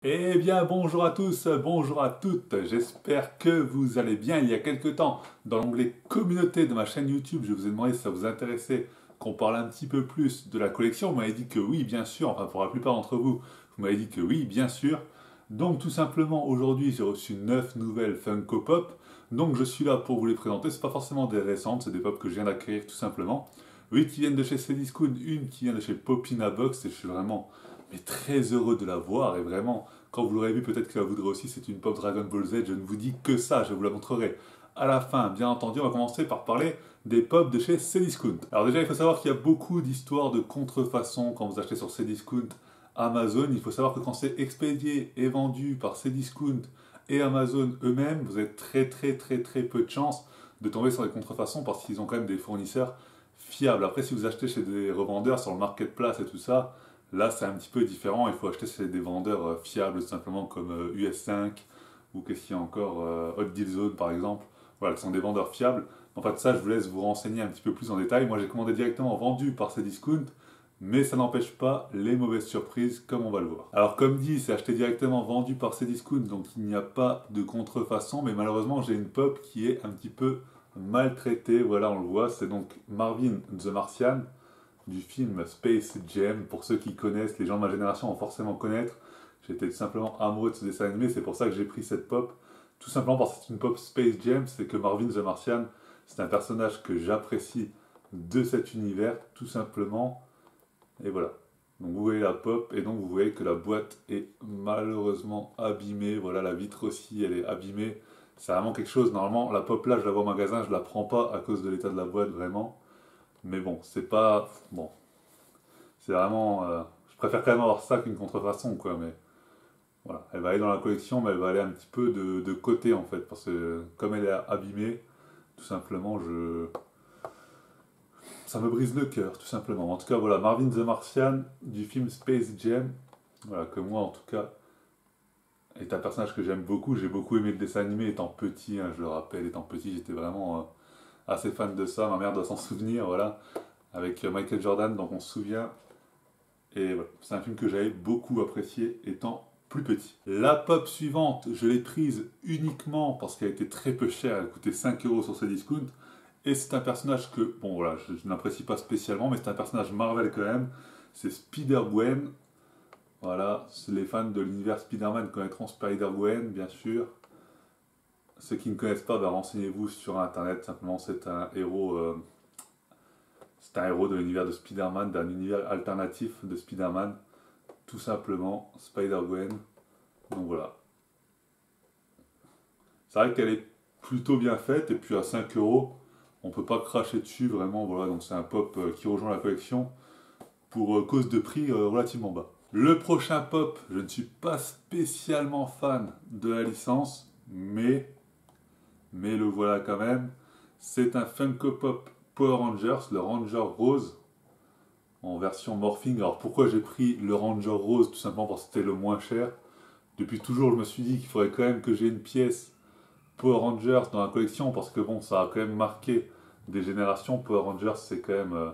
Eh bien, bonjour à tous, bonjour à toutes, j'espère que vous allez bien. Il y a quelques temps, dans l'onglet communauté de ma chaîne YouTube, je vous ai demandé si ça vous intéressait qu'on parle un petit peu plus de la collection. Vous m'avez dit que oui, bien sûr, enfin pour la plupart d'entre vous, vous m'avez dit que oui, bien sûr. Donc tout simplement, aujourd'hui, j'ai reçu 9 nouvelles Funko Pop. Donc je suis là pour vous les présenter. C'est pas forcément des récentes, c'est des pop que je viens d'acquérir tout simplement. 8 qui viennent de chez Cdiscount, une qui vient de chez Popina Box, et je suis vraiment très heureux de la voir, et vraiment quand vous l'aurez vu, peut-être que vous voudrez aussi, c'est une pop Dragon Ball Z. Je ne vous dis que ça, je vous la montrerai à la fin. Bien entendu, on va commencer par parler des pop de chez Cdiscount. Alors déjà, il faut savoir qu'il y a beaucoup d'histoires de contrefaçon quand vous achetez sur Cdiscount, Amazon. Il faut savoir que quand c'est expédié et vendu par Cdiscount et Amazon eux-mêmes, vous avez très peu de chances de tomber sur des contrefaçons parce qu'ils ont quand même des fournisseurs fiables. Après, si vous achetez chez des revendeurs sur le marketplace et tout ça, là, c'est un petit peu différent. Il faut acheter chez des vendeurs fiables, simplement comme US5 ou qu'est-ce qu'il y a encore, Hot Deal Zone par exemple. Voilà, qui sont des vendeurs fiables. En fait, ça, je vous laisse vous renseigner un petit peu plus en détail. Moi, j'ai commandé directement vendu par Cdiscount, mais ça n'empêche pas les mauvaises surprises, comme on va le voir. Alors, comme dit, c'est acheté directement vendu par Cdiscount, donc il n'y a pas de contrefaçon, mais malheureusement, j'ai une pop qui est un petit peu maltraitée. Voilà, on le voit. C'est donc Marvin the Martian du film Space Jam. Pour ceux qui connaissent, les gens de ma génération vont forcément connaître. J'étais tout simplement amoureux de ce dessin animé, c'est pour ça que j'ai pris cette pop. Tout simplement parce que c'est une pop Space Jam, c'est que Marvin the Martian, c'est un personnage que j'apprécie de cet univers, tout simplement. Et voilà. Donc vous voyez la pop, et donc vous voyez que la boîte est malheureusement abîmée. Voilà, la vitre aussi, elle est abîmée. C'est vraiment quelque chose, normalement, la pop là, je la vois au magasin, je la prends pas à cause de l'état de la boîte, vraiment. Mais bon, c'est pas... Bon, c'est vraiment... je préfère quand même avoir ça qu'une contrefaçon, quoi, mais... Voilà, elle va aller dans la collection, mais elle va aller un petit peu de côté, en fait, parce que comme elle est abîmée, tout simplement, ça me brise le cœur, tout simplement. En tout cas, voilà, Marvin the Martian, du film Space Jam, voilà, que moi, en tout cas, est un personnage que j'aime beaucoup. J'ai beaucoup aimé le dessin animé étant petit, hein, je le rappelle, étant petit, j'étais vraiment assez fan de ça. Ma mère doit s'en souvenir, voilà, avec Michael Jordan, donc on se souvient. Et voilà, c'est un film que j'avais beaucoup apprécié étant plus petit. La pop suivante, je l'ai prise uniquement parce qu'elle était très peu chère, elle coûtait 5 euros sur Cdiscount. Et c'est un personnage que, bon voilà, je n'apprécie pas spécialement, mais c'est un personnage Marvel quand même. C'est Spider-Gwen. Voilà, les fans de l'univers Spider-Man connaîtront Spider-Gwen, bien sûr. Ceux qui ne connaissent pas, bah, renseignez-vous sur internet, simplement c'est un héros de l'univers de Spider-Man, d'un univers alternatif de Spider-Man. Tout simplement, Spider-Gwen. Donc voilà. C'est vrai qu'elle est plutôt bien faite, et puis à 5 euros, on peut pas cracher dessus vraiment. Voilà, donc c'est un pop qui rejoint la collection pour cause de prix relativement bas. Le prochain pop, je ne suis pas spécialement fan de la licence, mais le voilà quand même. C'est un Funko Pop Power Rangers, le Ranger Rose, en version morphing. Alors pourquoi j'ai pris le Ranger Rose? Tout simplement parce que c'était le moins cher. Depuis toujours, je me suis dit qu'il faudrait quand même que j'ai une pièce Power Rangers dans la collection parce que bon, ça a quand même marqué des générations. Power Rangers, c'est quand même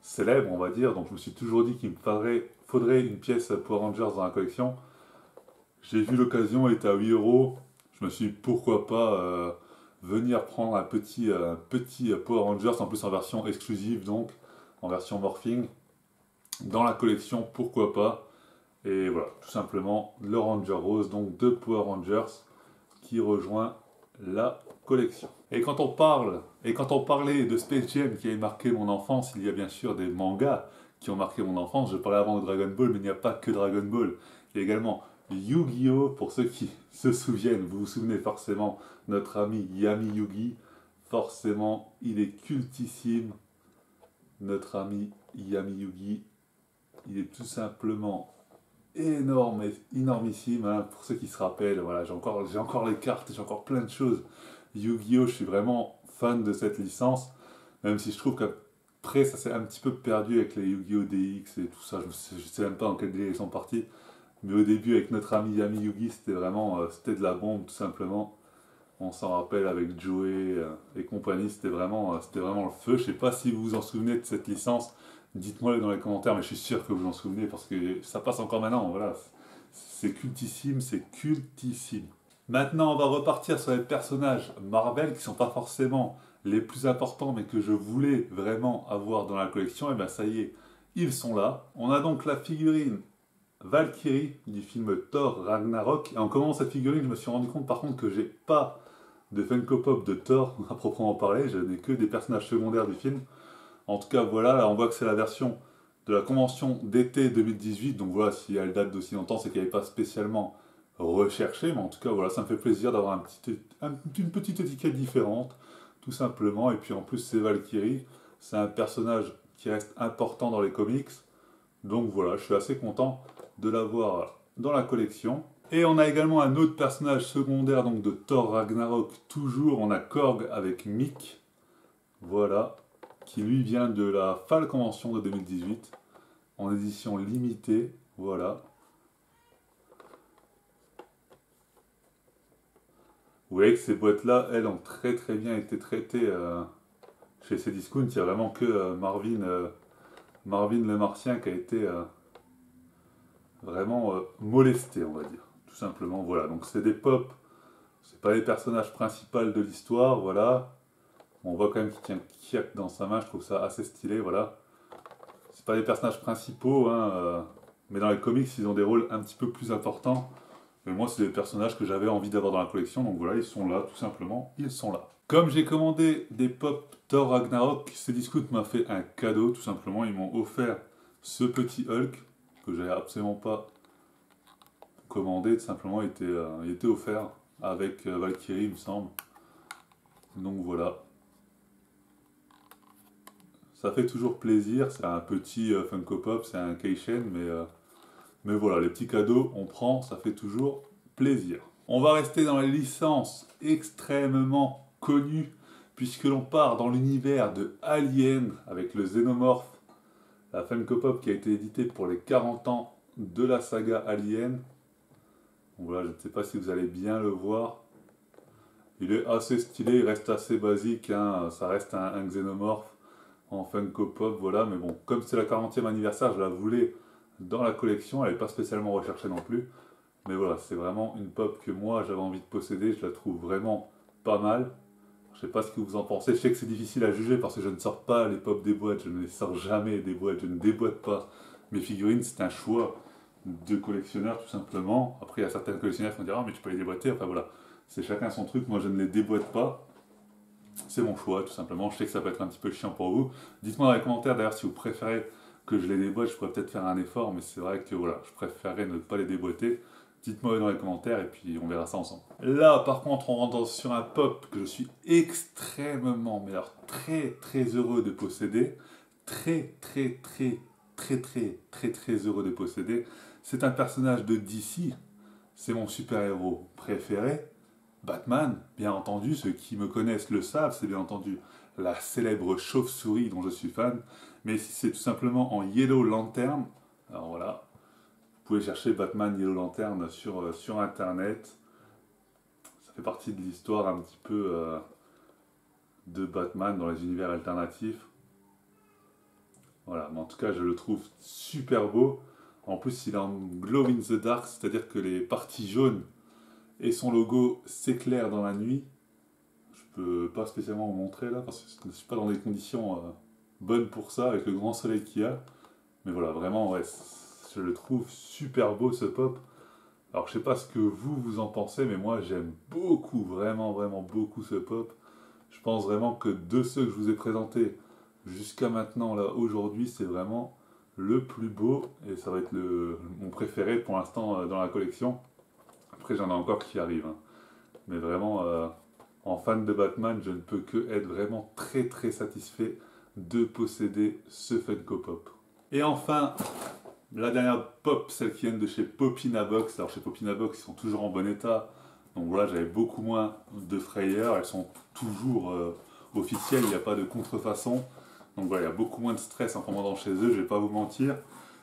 célèbre, on va dire. Donc je me suis toujours dit qu'il me faudrait une pièce Power Rangers dans la collection. J'ai vu l'occasion, elle était à 8 euros. Je me suis dit pourquoi pas venir prendre un petit Power Rangers, en plus en version exclusive, donc en version morphing, dans la collection, pourquoi pas. Et voilà, tout simplement le Ranger Rose, donc de Power Rangers, qui rejoint la collection. Et quand on parlait de Space Jam qui a marqué mon enfance, il y a bien sûr des mangas qui ont marqué mon enfance. Je parlais avant de Dragon Ball, mais il n'y a pas que Dragon Ball. Il y a également Yu-Gi-Oh! Pour ceux qui se souviennent, vous vous souvenez forcément, notre ami Yami Yugi, forcément, il est cultissime. Notre ami Yami Yugi, il est tout simplement énorme et énormissime, hein, pour ceux qui se rappellent. Voilà, j'ai encore les cartes, j'ai encore plein de choses. Yu-Gi-Oh! Je suis vraiment fan de cette licence, même si je trouve qu'après ça s'est un petit peu perdu avec les Yu-Gi-Oh! DX et tout ça. Je sais même pas en quel délai ils sont partis. Mais au début, avec notre ami Yami Yugi, c'était vraiment c'était de la bombe, tout simplement. On s'en rappelle avec Joey et compagnie, c'était vraiment le feu. Je sais pas si vous vous en souvenez de cette licence. Dites-moi dans les commentaires, mais je suis sûr que vous en souvenez parce que ça passe encore maintenant. Voilà, C'est cultissime, c'est cultissime. Maintenant, on va repartir sur les personnages Marvel qui sont pas forcément les plus importants, mais que je voulais vraiment avoir dans la collection. Et bien ça y est, ils sont là. On a donc la figurine Valkyrie du film Thor Ragnarok. Et en commandant cette figurine, je me suis rendu compte par contre que j'ai pas de Funko Pop de Thor à proprement parler. Je n'ai que des personnages secondaires du film. En tout cas, voilà, là on voit que c'est la version de la convention d'été 2018. Donc voilà, si elle date d'aussi longtemps, c'est qu'elle n'est pas spécialement recherchée. Mais en tout cas, voilà, ça me fait plaisir d'avoir une petite étiquette différente, tout simplement. Et puis en plus, c'est Valkyrie. C'est un personnage qui reste important dans les comics. Donc voilà, je suis assez content de l'avoir dans la collection. Et on a également un autre personnage secondaire donc de Thor Ragnarok. Toujours, on a Korg avec Mick. Voilà, qui lui vient de la Fall Convention de 2018, en édition limitée, voilà. Vous voyez que ces boîtes-là, elles ont très bien été traitées chez Cdiscount. Il n'y a vraiment que Marvin le Martien qui a été vraiment molesté, on va dire. Tout simplement, voilà. Donc c'est des pops, c'est pas les personnages principaux de l'histoire, voilà. On voit quand même qu'il tient Kiak dans sa main, je trouve ça assez stylé, voilà. C'est pas les personnages principaux, hein, mais dans les comics, ils ont des rôles un petit peu plus importants. Mais moi, c'est des personnages que j'avais envie d'avoir dans la collection, donc voilà, ils sont là, tout simplement, ils sont là. Comme j'ai commandé des pop Thor Ragnarok, Cdiscount m'a fait un cadeau, tout simplement. Ils m'ont offert ce petit Hulk, que j'avais absolument pas commandé, tout simplement, il était offert avec Valkyrie, il me semble. Donc voilà. Ça fait toujours plaisir, c'est un petit Funko Pop, c'est un Keishen, mais voilà, les petits cadeaux, on prend, ça fait toujours plaisir. On va rester dans les licences extrêmement connues, puisque l'on part dans l'univers de Alien, avec le Xenomorph, la Funko Pop qui a été éditée pour les 40 ans de la saga Alien. Donc voilà, je ne sais pas si vous allez bien le voir. Il est assez stylé, il reste assez basique, hein, ça reste un Xenomorph en Funko Pop, voilà, mais bon, comme c'est la 40e anniversaire, je la voulais dans la collection, elle n'est pas spécialement recherchée non plus, mais voilà, c'est vraiment une pop que moi j'avais envie de posséder, je la trouve vraiment pas mal. Je sais pas ce que vous en pensez, je sais que c'est difficile à juger parce que je ne sors pas les pop des boîtes, je ne les sors jamais des boîtes, je ne déboîte pas mes figurines, c'est un choix de collectionneur tout simplement. Après il y a certains collectionneurs qui vont dire ah mais tu peux les déboîter, enfin voilà, c'est chacun son truc, moi je ne les déboîte pas. C'est mon choix, tout simplement. Je sais que ça peut être un petit peu chiant pour vous. Dites-moi dans les commentaires d'ailleurs si vous préférez que je les déboîte. Je pourrais peut-être faire un effort, mais c'est vrai que voilà, je préférerais ne pas les déboîter. Dites-moi dans les commentaires et puis on verra ça ensemble. Là, par contre, on rentre sur un pop que je suis extrêmement, mais alors très heureux de posséder. Très heureux de posséder. C'est un personnage de DC. C'est mon super-héros préféré. Batman, bien entendu, ceux qui me connaissent le savent, c'est bien entendu la célèbre chauve-souris dont je suis fan, mais c'est tout simplement en Yellow Lantern. Alors voilà, vous pouvez chercher Batman Yellow Lantern sur internet. Ça fait partie de l'histoire un petit peu de Batman dans les univers alternatifs. Voilà, mais en tout cas, je le trouve super beau. En plus, il est en glow in the dark, c'est-à-dire que les parties jaunes et son logo s'éclaire dans la nuit. Je peux pas spécialement vous montrer là parce que je ne suis pas dans des conditions bonnes pour ça avec le grand soleil qu'il y a. Mais voilà, vraiment, ouais, je le trouve super beau ce pop. Alors je sais pas ce que vous en pensez, mais moi j'aime beaucoup, vraiment beaucoup ce pop. Je pense vraiment que de ceux que je vous ai présentés jusqu'à maintenant, là, aujourd'hui, c'est vraiment le plus beau et ça va être mon préféré pour l'instant dans la collection. Après, j'en ai encore qui arrivent. Hein. Mais vraiment, en fan de Batman, je ne peux que être vraiment très satisfait de posséder ce Funko Pop. Et enfin, la dernière pop, celle qui vient de chez Popinabox. Alors chez Popinabox, ils sont toujours en bon état. Donc voilà, j'avais beaucoup moins de frayeurs. Elles sont toujours officielles, il n'y a pas de contrefaçon. Donc voilà, il y a beaucoup moins de stress en commandant chez eux, je ne vais pas vous mentir.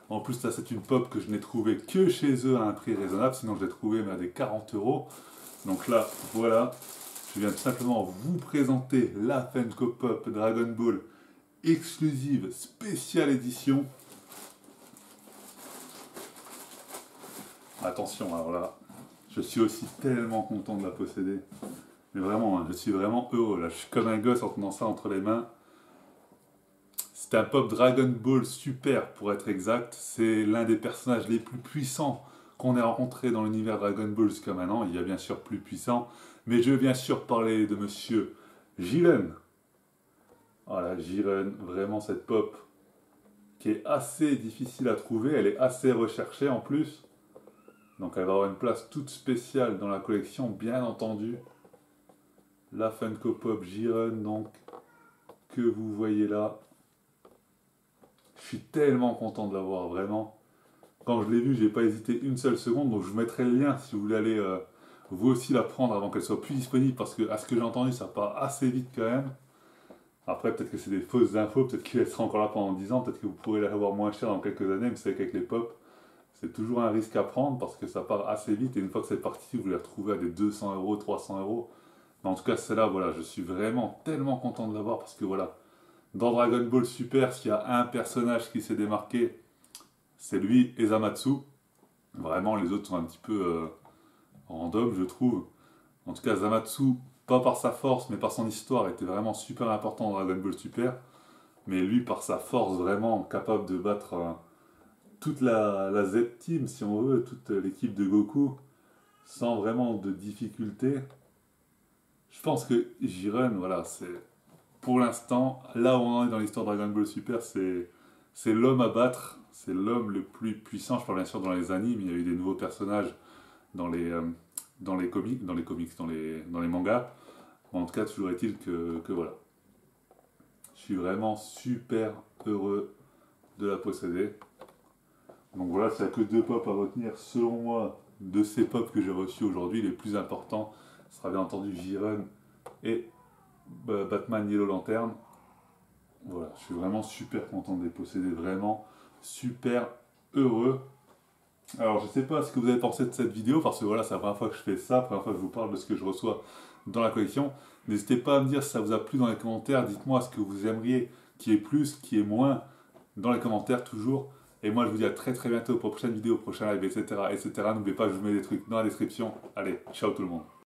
En plus, ça c'est une pop que je n'ai trouvée que chez eux à un prix raisonnable, sinon je l'ai trouvée mais à des 40 €. Donc là, voilà, je viens tout simplement vous présenter la Funko Pop Dragon Ball exclusive spéciale édition. Attention, alors là, je suis aussi tellement content de la posséder. Mais vraiment, hein, je suis vraiment heureux. Là, je suis comme un gosse en tenant ça entre les mains. C'est un pop Dragon Ball Super pour être exact. C'est l'un des personnages les plus puissants qu'on ait rencontré dans l'univers Dragon Ball jusqu'à maintenant. Il y a bien sûr plus puissant. Mais je veux bien sûr parler de monsieur Jiren. Voilà, Jiren, vraiment cette pop qui est assez difficile à trouver. Elle est assez recherchée en plus. Donc elle va avoir une place toute spéciale dans la collection, bien entendu. La Funko Pop Jiren, donc, que vous voyez là. Je suis tellement content de l'avoir, vraiment. Quand je l'ai vu, j'ai pas hésité une seule seconde, donc je vous mettrai le lien si vous voulez aller vous aussi la prendre avant qu'elle soit plus disponible, parce que à ce que j'ai entendu, ça part assez vite quand même. Après, peut-être que c'est des fausses infos, peut-être qu'elle sera encore là pendant 10 ans, peut-être que vous pourrez la revoir moins cher dans quelques années, mais vous savez qu'avec les pop, c'est toujours un risque à prendre parce que ça part assez vite et une fois que c'est parti, vous les retrouvez à des 200 euros, 300 euros. Mais en tout cas, celle-là, voilà, je suis vraiment tellement content de l'avoir parce que voilà, dans Dragon Ball Super, s'il y a un personnage qui s'est démarqué, c'est lui et Zamatsu. Vraiment, les autres sont un petit peu random, je trouve. En tout cas, Zamatsu, pas par sa force, mais par son histoire, était vraiment super important dans Dragon Ball Super. Mais lui, par sa force, vraiment capable de battre toute la Z-Team, si on veut, toute l'équipe de Goku, sans vraiment de difficulté. Je pense que Jiren, voilà, c'est pour l'instant, là où on en est dans l'histoire de Dragon Ball Super, c'est l'homme à battre, c'est l'homme le plus puissant. Je parle bien sûr dans les animes, il y a eu des nouveaux personnages dans les comics, dans les mangas. En tout cas, toujours est-il que voilà. Je suis vraiment super heureux de la posséder. Donc voilà, c'est que deux pops à retenir, selon moi, de ces pops que j'ai reçus aujourd'hui. Les plus importants sera bien entendu Jiren et Batman Yellow Lantern. Voilà, je suis vraiment super content de les posséder, vraiment super heureux. Alors je sais pas ce que vous avez pensé de cette vidéo, parce que voilà, c'est la première fois que je fais ça, la première fois que je vous parle de ce que je reçois dans la collection. N'hésitez pas à me dire si ça vous a plu dans les commentaires, dites-moi ce que vous aimeriez qui est plus, qui est moins, dans les commentaires toujours. Et moi je vous dis à très très bientôt pour une prochaine vidéo, prochain live, etc. etc. N'oubliez pas, je vous mets des trucs dans la description. Allez, ciao tout le monde.